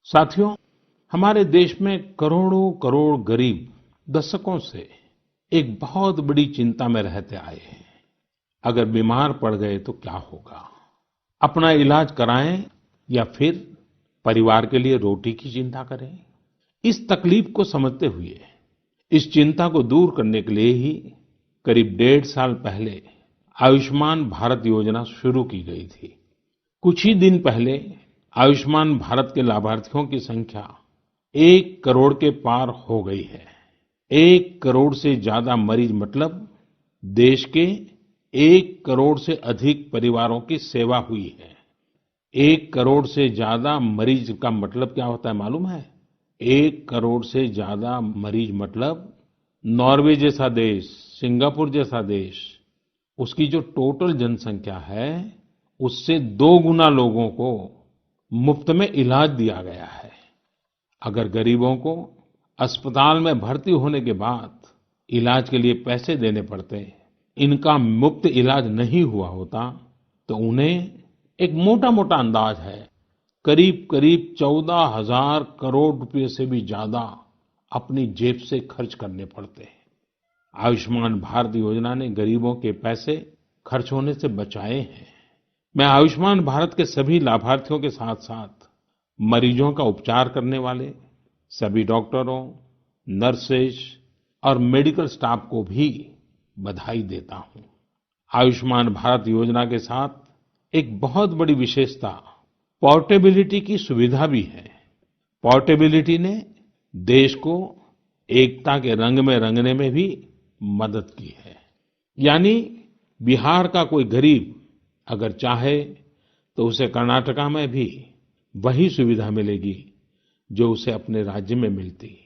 साथियों, हमारे देश में करोड़ों करोड़ गरीब दशकों से एक बहुत बड़ी चिंता में रहते आए हैं। अगर बीमार पड़ गए तो क्या होगा? अपना इलाज कराएं या फिर परिवार के लिए रोटी की चिंता करें? इस तकलीफ को समझते हुए इस चिंता को दूर करने के लिए ही करीब 1.5 साल पहले आयुष्मान भारत योजना शुरू की गई थी। कुछ ही दिन पहले आयुष्मान भारत के लाभार्थियों की संख्या 1 करोड़ के पार हो गई है। 1 करोड़ से ज्यादा मरीज मतलब देश के 1 करोड़ से अधिक परिवारों की सेवा हुई है। 1 करोड़ से ज्यादा मरीज का मतलब क्या होता है मालूम है? 1 करोड़ से ज्यादा मरीज मतलब नॉर्वे जैसा देश, सिंगापुर जैसा देश, उसकी जो टोटल जनसंख्या है उससे 2 गुना लोगों को मुफ्त में इलाज दिया गया है। अगर गरीबों को अस्पताल में भर्ती होने के बाद इलाज के लिए पैसे देने पड़ते, इनका मुफ्त इलाज नहीं हुआ होता तो उन्हें एक मोटा-मोटा अंदाज है करीब-करीब 14,000 करोड़ रुपए से भी ज्यादा अपनी जेब से खर्च करने पड़ते हैं। आयुष्मान भारत योजना ने गरीबों के पैसे खर्च होने से बचाए हैं। मैं आयुष्मान भारत के सभी लाभार्थियों के साथ-साथ मरीजों का उपचार करने वाले सभी डॉक्टरों, नर्सेस और मेडिकल स्टाफ को भी बधाई देता हूँ। आयुष्मान भारत योजना के साथ एक बहुत बड़ी विशेषता पोर्टेबिलिटी की सुविधा भी है। पोर्टेबिलिटी ने देश को एकता के रंग में रंगने में भी मदद की है। यानी बिहार का कोई गरीब अगर चाहे तो उसे कर्नाटका में भी वही सुविधा मिलेगी जो उसे अपने राज्य में मिलती।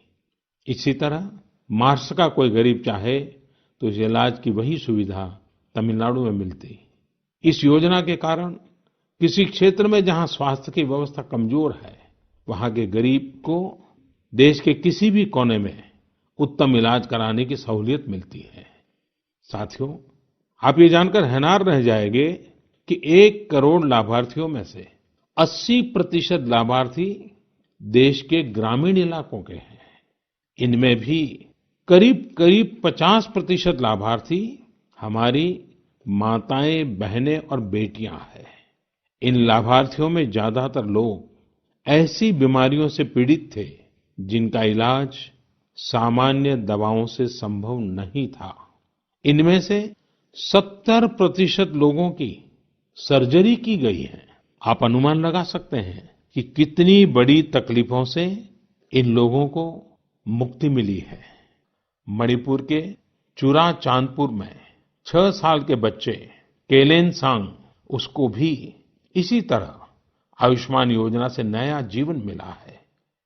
इसी तरह महाराष्ट्र का कोई गरीब चाहे तो उसे इलाज की वही सुविधा तमिलनाडु में मिलती। इस योजना के कारण किसी क्षेत्र में जहां स्वास्थ्य की व्यवस्था कमजोर है, वहां के गरीब को देश के किसी भी कोने में उत्तम इलाज कराने की सहूलियत मिलती है। साथियों, आप ये जानकर हैरान रह जाएंगे कि 1 करोड़ लाभार्थियों में से 80% लाभार्थी देश के ग्रामीण इलाकों के हैं। इनमें भी करीब-करीब 50% लाभार्थी हमारी माताएं, बहनें और बेटियां हैं। इन लाभार्थियों में ज्यादातर लोग ऐसी बीमारियों से पीड़ित थे जिनका इलाज सामान्य दवाओं से संभव नहीं था। इनमें से 70% लोगों की सर्जरी की गई है। आप अनुमान लगा सकते हैं कि कितनी बड़ी तकलीफों से इन लोगों को मुक्ति मिली है। मणिपुर के चुराचांदपुर में 6 साल के बच्चे केलेनसांग, उसको भी इसी तरह आयुष्मान योजना से नया जीवन मिला है।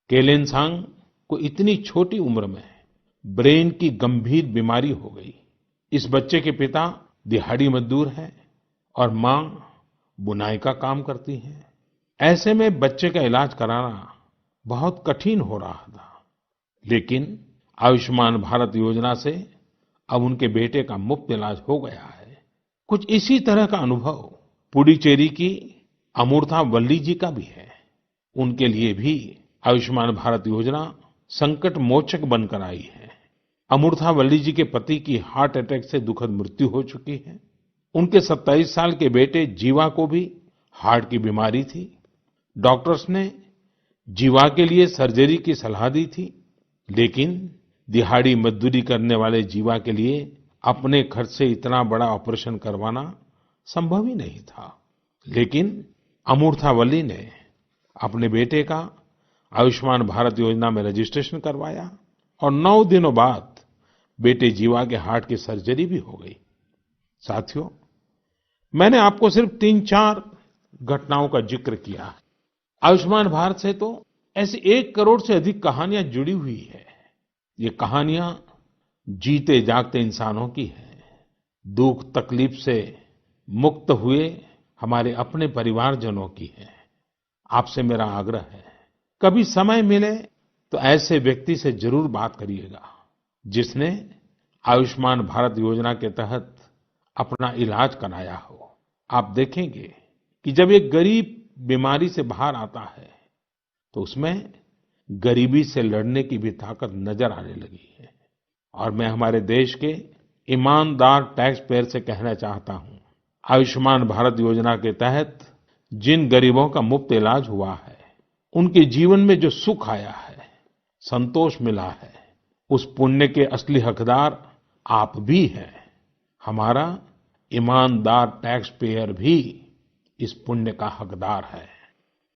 केलेनसांग को इतनी छोटी उम्र में ब्रेन की गंभीर बीमारी हो गई। इस बच्चे के पिता दिहाड़ी मजदूर हैं और मां बुनाई का काम करती हैं। ऐसे में बच्चे का इलाज कराना बहुत कठिन हो रहा था। लेकिन आयुष्मान भारत योजना से अब उनके बेटे का मुफ्त इलाज हो गया है। कुछ इसी तरह का अनुभव पुडुचेरी की अमूर्था वल्ली जी का भी है। उनके लिए भी आयुष्मान भारत योजना संकट मोचक बनकर आई है। अमूर्था वल्ली जी के पति की हार्ट अटैक से दुखद मृत्यु हो चुकी है। उनके 27 साल के बेटे जीवा को भी हार्ट की बीमारी थी। डॉक्टर्स ने जीवा के लिए सर्जरी की सलाह दी थी, लेकिन दिहाड़ी मजदूरी करने वाले जीवा के लिए अपने खर्च से इतना बड़ा ऑपरेशन करवाना संभव ही नहीं था। लेकिन अमूर्था वल्ली ने अपने बेटे का आयुष्मान भारत योजना में रजिस्ट्रेशन करवाया और 9 दिनों बाद बेटे जीवा के हार्ट की सर्जरी भी हो गई। साथियों, मैंने आपको सिर्फ 3-4 घटनाओं का जिक्र किया। आयुष्मान भारत से तो ऐसी 1 करोड़ से अधिक कहानियां जुड़ी हुई है। ये कहानियां जीते जागते इंसानों की हैं। दुख तकलीफ से मुक्त हुए हमारे अपने परिवारजनों की है। आपसे मेरा आग्रह है, कभी समय मिले तो ऐसे व्यक्ति से जरूर बात करिएगा जिसने आयुष्मान भारत योजना के तहत अपना इलाज कराया हो। आप देखेंगे कि जब एक गरीब बीमारी से बाहर आता है तो उसमें गरीबी से लड़ने की भी ताकत नजर आने लगी है। और मैं हमारे देश के ईमानदार टैक्स पेयर से कहना चाहता हूँ, आयुष्मान भारत योजना के तहत जिन गरीबों का मुफ्त इलाज हुआ है, उनके जीवन में जो सुख आया है, संतोष मिला है, उस पुण्य के असली हकदार आप भी हैं। हमारा ईमानदार टैक्स पेयर भी इस पुण्य का हकदार है।